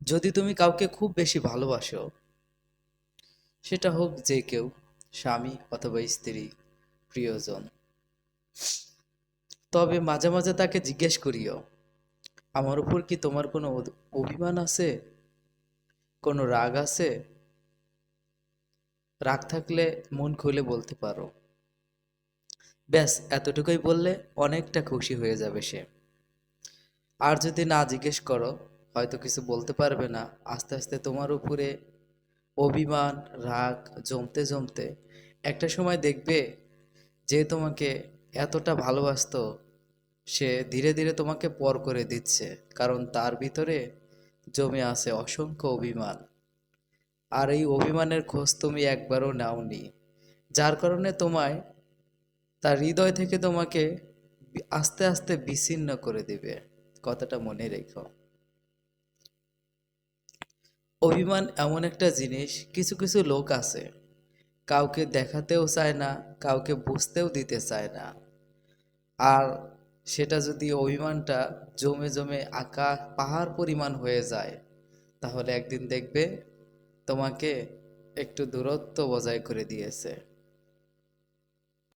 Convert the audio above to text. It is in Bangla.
যদি তুমি কাউকে খুব বেশি ভালোবাসো, সেটা হোক যে কেউ, স্বামী অথবা স্ত্রী, প্রিয়জন, তবে মাঝে মাঝে তাকে জিজ্ঞেস করিও, আমার উপর কি তোমার কোনো অভিমান আছে, কোনো রাগ আছে? রাগ থাকলে মন খুলে বলতে পারো। ব্যাস এতটুকুই বললে অনেকটা খুশি হয়ে যাবে সে। আর যদি না জিজ্ঞেস করো, হয়তো কিছু বলতে পারবে না। আস্তে আস্তে তোমার উপরে অভিমান, রাগ জমতে জমতে একটা সময় দেখবে যে তোমাকে এতটা ভালোবাসতো, সে ধীরে ধীরে তোমাকে পর করে দিচ্ছে, কারণ তার ভিতরে জমে আছে অসংখ্য অভিমান। আর এই অভিমানের খোঁজ তুমি একবারও নাওনি, যার কারণে তোমায় তার হৃদয় থেকে তোমাকে আস্তে আস্তে বিচ্ছিন্ন করে দিবে। কথাটা মনে রেখো। অভিমান এমন একটা জিনিস, কিছু কিছু লোক আছে কাউকে দেখাতেও চায় না, কাউকে বুঝতেও দিতে চায় না। আর সেটা যদি অভিমানটা জমে জমে আকাশ পাহাড় পরিমাণ হয়ে যায়, তাহলে একদিন দেখবে তোমাকে একটু দূরত্ব বজায় করে দিয়েছে।